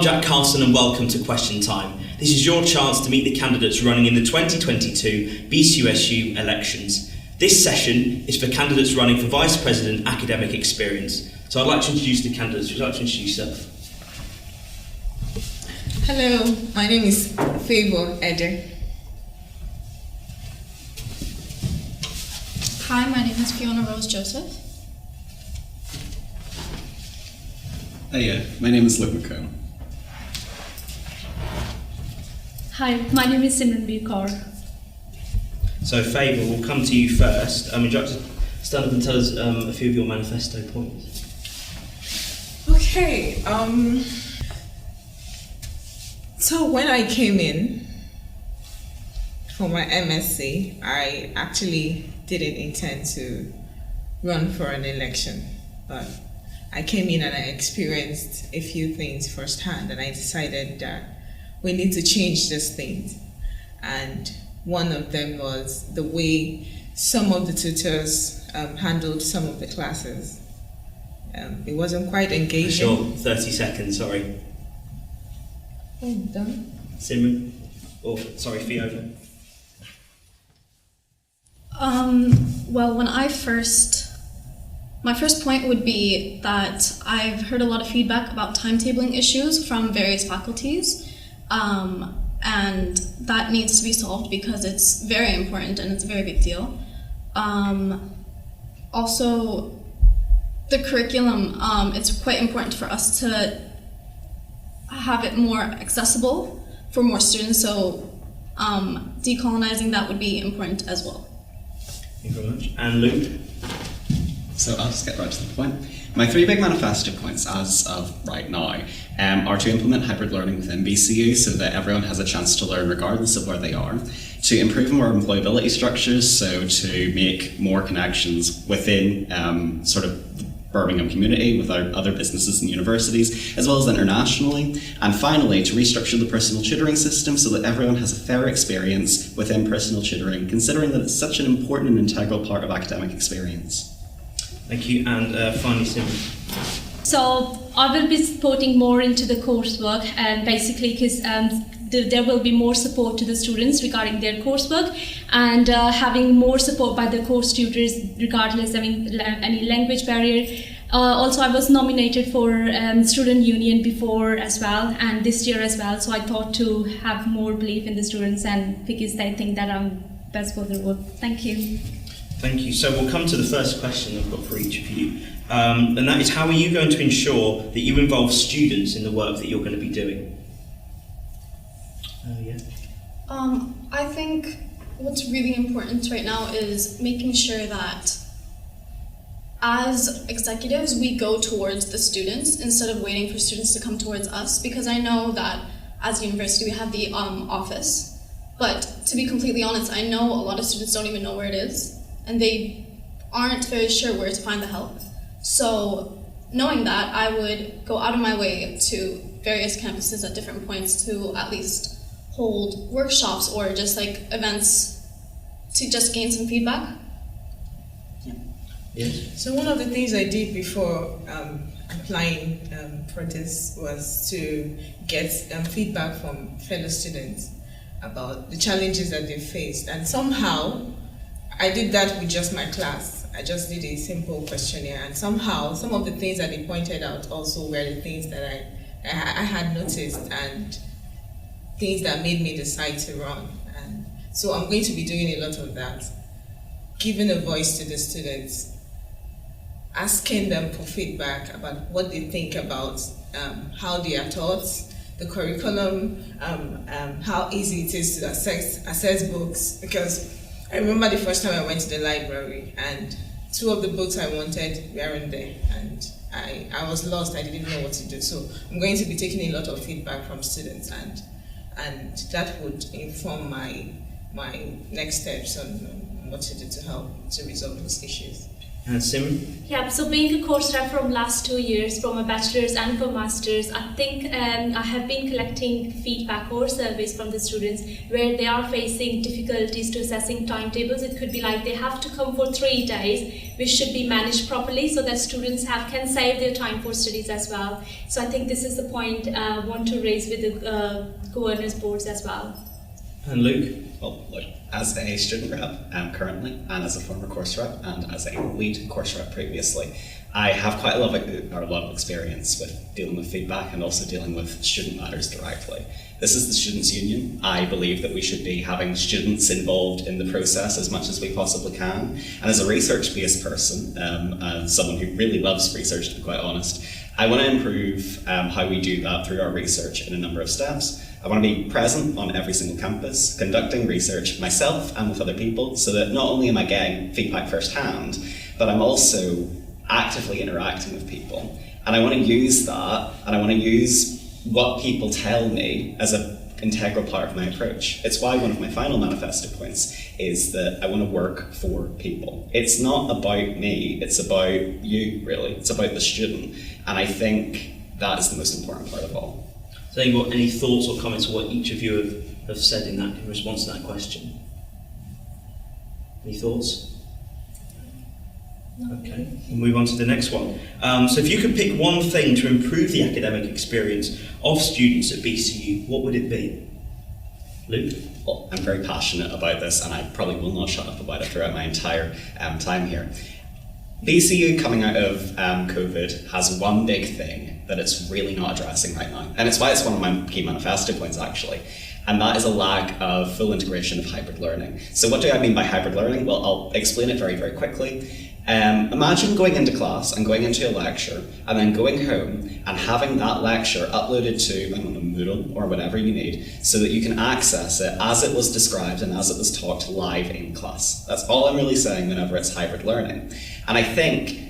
Jack Carlson and welcome to Question Time. This is your chance to meet the candidates running in the 2022 BCUSU elections. This session is for candidates running for Vice President Academic Experience. So I'd like to introduce the candidates. Would you like to introduce yourself? Hello, my name is Favour Ede. Hi, my name is Fiona Rose Joseph. Hey, my name is Luke McComb. Hi, my name is Simranveer Kaur. So Favour, we'll come to you first. Would you like to stand up and tell us a few of your manifesto points? Okay, so when I came in for my MSc, I actually didn't intend to run for an election, but I came in and I experienced a few things firsthand, and I decided that we need to change these things. And one of them was the way some of the tutors handled some of the classes. It wasn't quite engaging. Sure, 30 seconds, sorry. Oh, done? Simran? Oh, sorry, Fiona. Well, my first point would be that I've heard a lot of feedback about timetabling issues from various faculties, and that needs to be solved because it's very important and it's a very big deal. Also, the curriculum, it's quite important for us to have it more accessible for more students, so decolonizing that would be important as well. Thank you very much. And Luke? So I'll just get right to the point. My three big manifesto points as of right now are to implement hybrid learning within BCU so that everyone has a chance to learn regardless of where they are, to improve more employability structures, so to make more connections within sort of the Birmingham community with our other businesses and universities, as well as internationally, and finally to restructure the personal tutoring system so that everyone has a fair experience within personal tutoring, considering that it's such an important and integral part of academic experience. Thank you, and finally Simran. So I will be supporting more into the coursework, and basically because there will be more support to the students regarding their coursework, and having more support by the course tutors regardless, any language barrier. Also, I was nominated for student union before as well, and this year as well, so I thought to have more belief in the students, and because they think that I'm best for the work. Thank you. Thank you. So we'll come to the first question I've got for each of you, and that is, how are you going to ensure that you involve students in the work that you're going to be doing? Yeah. I think what's really important right now is making sure that as executives we go towards the students instead of waiting for students to come towards us, because I know that as a university we have the office, but to be completely honest, I know a lot of students don't even know where it is, and they aren't very sure where to find the help. So knowing that, I would go out of my way to various campuses at different points to at least hold workshops or just like events to just gain some feedback. Yes. So one of the things I did before applying for this was to get feedback from fellow students about the challenges that they faced, and somehow I did that with just my class. I just did a simple questionnaire, and somehow some of the things that they pointed out also were the things that I had noticed and things that made me decide to run. And so I'm going to be doing a lot of that, giving a voice to the students, asking them for feedback about what they think about how they are taught, the curriculum, how easy it is to access books, because I remember the first time I went to the library and two of the books I wanted weren't there, and I was lost. I didn't know what to do. So I'm going to be taking a lot of feedback from students, and that would inform my next steps on what to do to help to resolve those issues. And Simran? Yeah, so being a course rep from last 2 years, from a bachelor's and for master's, I think I have been collecting feedback or surveys from the students where they are facing difficulties to assessing timetables. It could be like they have to come for 3 days, which should be managed properly so that students can save their time for studies as well. So I think this is the point I want to raise with the governors boards as well. And Luke? Well, look, as a student rep currently, and as a former course rep, and as a lead course rep previously, I have quite a lot of experience with dealing with feedback and also dealing with student matters directly. This is the Students' Union. I believe that we should be having students involved in the process as much as we possibly can. And as a research-based person, and someone who really loves research, to be quite honest, I want to improve how we do that through our research in a number of steps. I want to be present on every single campus, conducting research myself and with other people, so that not only am I getting feedback firsthand, but I'm also actively interacting with people. And I want to use that, and I want to use what people tell me as an integral part of my approach. It's why one of my final manifesto points is that I want to work for people. It's not about me, it's about you, really. It's about the student. And I think that is the most important part of all. So you got any thoughts or comments on what each of you have said in response to that question? Any thoughts? Okay, we'll move on to the next one. So if you could pick one thing to improve the academic experience of students at BCU, what would it be? Luke? Well, I'm very passionate about this, and I probably will not shut up about it throughout my entire time here. BCU coming out of COVID has one big thing that it's really not addressing right now, and it's why it's one of my key manifesto points actually, and that is a lack of full integration of hybrid learning. So what do I mean by hybrid learning? Well, I'll explain it very, very quickly. Imagine going into class and going into a lecture and then going home and having that lecture uploaded to, I don't know, Moodle or whatever you need, so that you can access it as it was described and as it was taught live in class. That's all I'm really saying whenever it's hybrid learning. And I think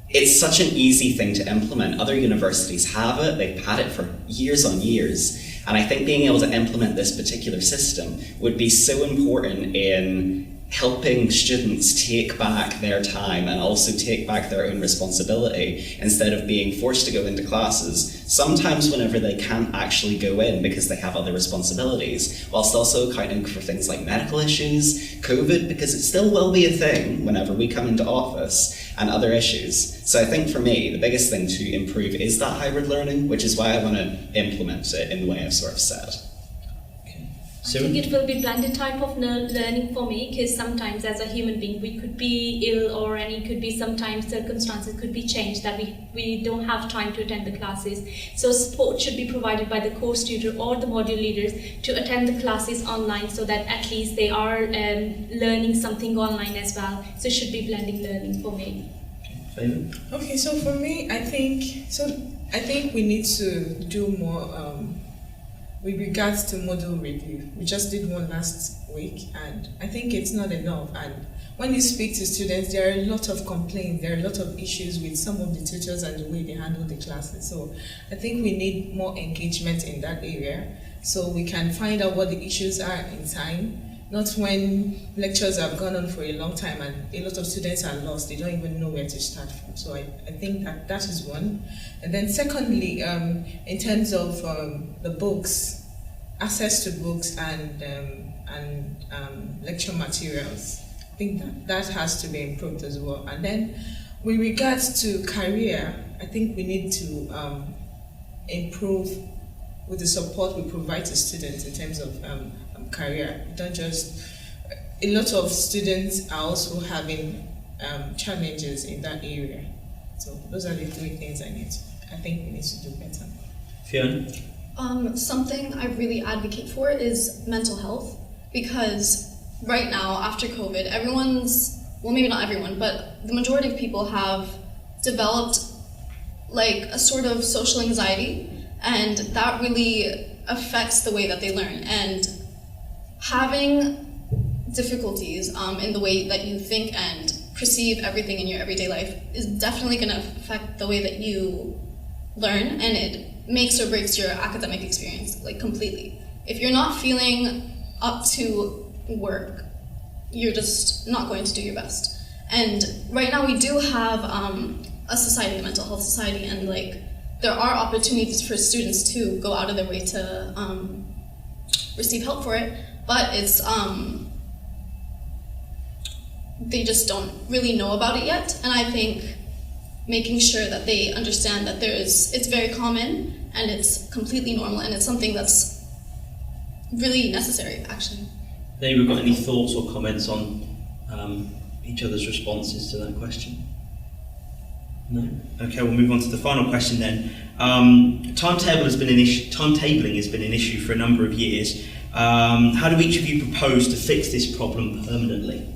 it's such an easy thing to implement. Other universities have it, they've had it for years on years. And I think being able to implement this particular system would be so important in helping students take back their time and also take back their own responsibility instead of being forced to go into classes, sometimes whenever they can't actually go in because they have other responsibilities, whilst also accounting for things like medical issues, COVID, because it still will be a thing whenever we come into office, and other issues. So I think for me, the biggest thing to improve is that hybrid learning, which is why I want to implement it in the way I've sort of said. I think it will be blended type of learning for me, because sometimes as a human being we could be ill, or any could be sometimes circumstances could be changed that we don't have time to attend the classes. So support should be provided by the course tutor or the module leaders to attend the classes online, so that at least they are learning something online as well. So it should be blending learning for me. Okay, so for me, I think we need to do more with regards to module review. We just did one last week, and I think it's not enough. And when you speak to students, there are a lot of complaints, there are a lot of issues with some of the tutors and the way they handle the classes. So I think we need more engagement in that area, so we can find out what the issues are in time, not when lectures have gone on for a long time and a lot of students are lost, they don't even know where to start from. So I think that is one. And then secondly, in terms of the books, access to books and lecture materials, I think that has to be improved as well. And then with regards to career, I think we need to improve with the support we provide to students in terms of career. Don't just, a lot of students are also having challenges in that area. So those are the three things I think we need to do better. Fiona? Something I really advocate for is mental health, because right now after COVID, well, maybe not everyone, but the majority of people have developed like a sort of social anxiety, and that really affects the way that they learn. And having difficulties in the way that you think and perceive everything in your everyday life is definitely going to affect the way that you learn, and it makes or breaks your academic experience, like, completely. If you're not feeling up to work, you're just not going to do your best. And right now we do have a society, a mental health society, and like there are opportunities for students to go out of their way to receive help for it, but it's they just don't really know about it yet. And I think making sure that they understand that it's very common and it's completely normal and it's something that's really necessary, actually. Have you got any thoughts or comments on each other's responses to that question? No? Okay, we'll move on to the final question then. Timetabling has been an issue for a number of years. How do each of you propose to fix this problem permanently?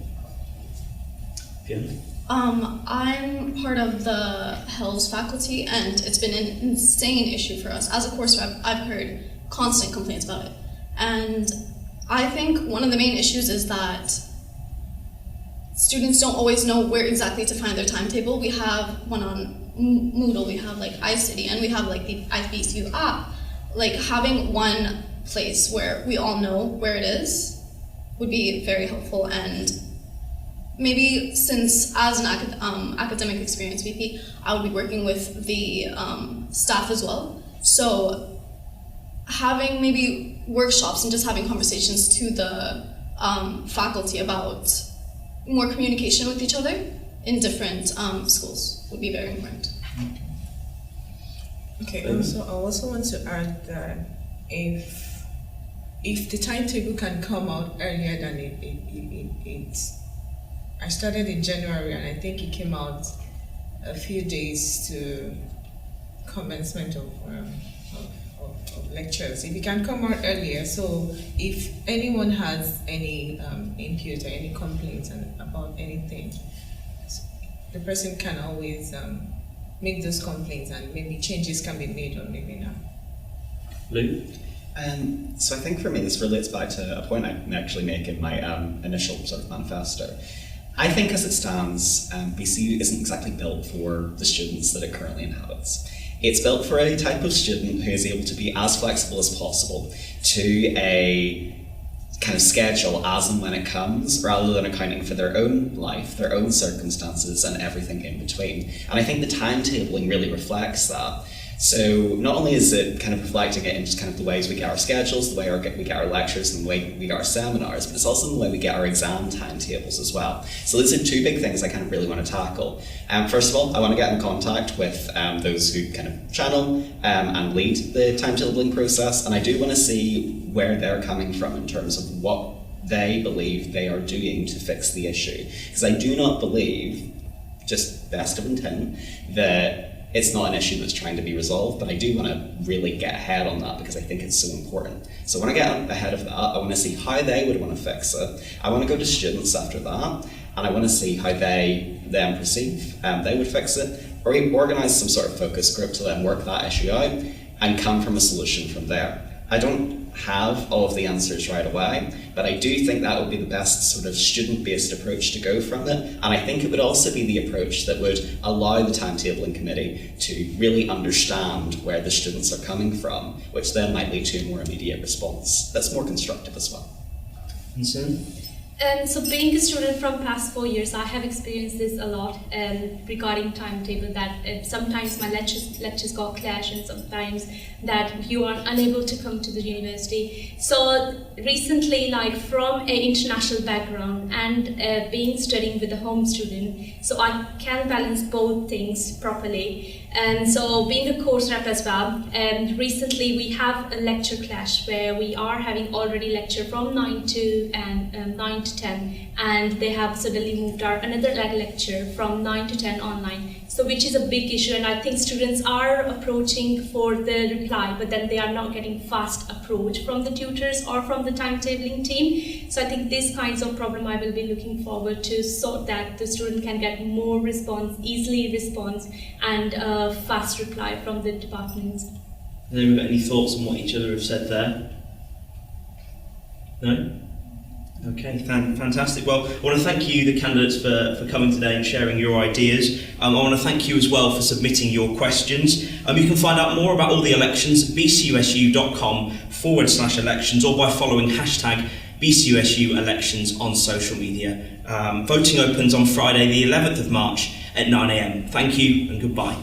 Fiona? I'm part of the HELS faculty, and it's been an insane issue for us. As a course rep, I've heard constant complaints about it. And I think one of the main issues is that students don't always know where exactly to find their timetable. We have one on Moodle, we have like iCity, and we have like the IBCU app. Like having one place where we all know where it is would be very helpful. And maybe since as an academic experience VP, I would be working with the staff as well. So having maybe workshops and just having conversations to the faculty about more communication with each other in different schools would be very important. Okay, so I also want to add that if the timetable can come out earlier than it I started in January and I think it came out a few days to commencement of lectures. If it can come out earlier, so if anyone has any input or any complaints about anything, the person can always make those complaints and maybe changes can be made or maybe not. Lou? So I think for me this relates back to a point I actually make in my initial sort of manifesto. I think as it stands, BCU isn't exactly built for the students that it currently inhabits. It's built for a type of student who is able to be as flexible as possible to a kind of schedule as and when it comes, rather than accounting for their own life, their own circumstances, and everything in between. And I think the timetabling really reflects that. So not only is it kind of reflecting it in just kind of the ways we get our schedules, the way we get our lectures, and the way we get our seminars, but it's also the way we get our exam timetables as well. So those are two big things I kind of really want to tackle. First of all, I want to get in contact with those who kind of channel and lead the timetabling process, and I do want to see where they're coming from in terms of what they believe they are doing to fix the issue. Because I do not believe, just best of intent, that it's not an issue that's trying to be resolved, but I do want to really get ahead on that because I think it's so important. So when I get ahead of that, I want to see how they would want to fix it. I want to go to students after that, and I want to see how they then perceive they would fix it, or organise some sort of focus group to then work that issue out and come from a solution from there. I don't have all of the answers right away, but I do think that would be the best sort of student-based approach to go from it, and I think it would also be the approach that would allow the timetabling committee to really understand where the students are coming from, which then might lead to a more immediate response that's more constructive as well. And Sam? So being a student from past 4 years, I have experienced this a lot regarding timetable, that sometimes my lectures got clash, and sometimes that you are unable to come to the university. So recently, like from an international background and being studying with a home student, so I can balance both things properly. And so being a course rep as well, recently we have a lecture clash where we are having already lecture from 9 to 10, and they have suddenly moved our another lecture from 9 to 10 online. So which is a big issue, and I think students are approaching for the reply, but then they are not getting fast approach from the tutors or from the timetabling team. So I think these kinds of problem I will be looking forward to, so that the student can get more response, easily response, and fast reply from the departments. Have you got any thoughts on what each other have said there? No? Okay, fantastic. Well, I want to thank you, the candidates, for coming today and sharing your ideas. I want to thank you as well for submitting your questions. You can find out more about all the elections at bcusu.com/elections, or by following hashtag BCUSU elections on social media. Voting opens on Friday the 11th of March at 9 a.m. Thank you and goodbye.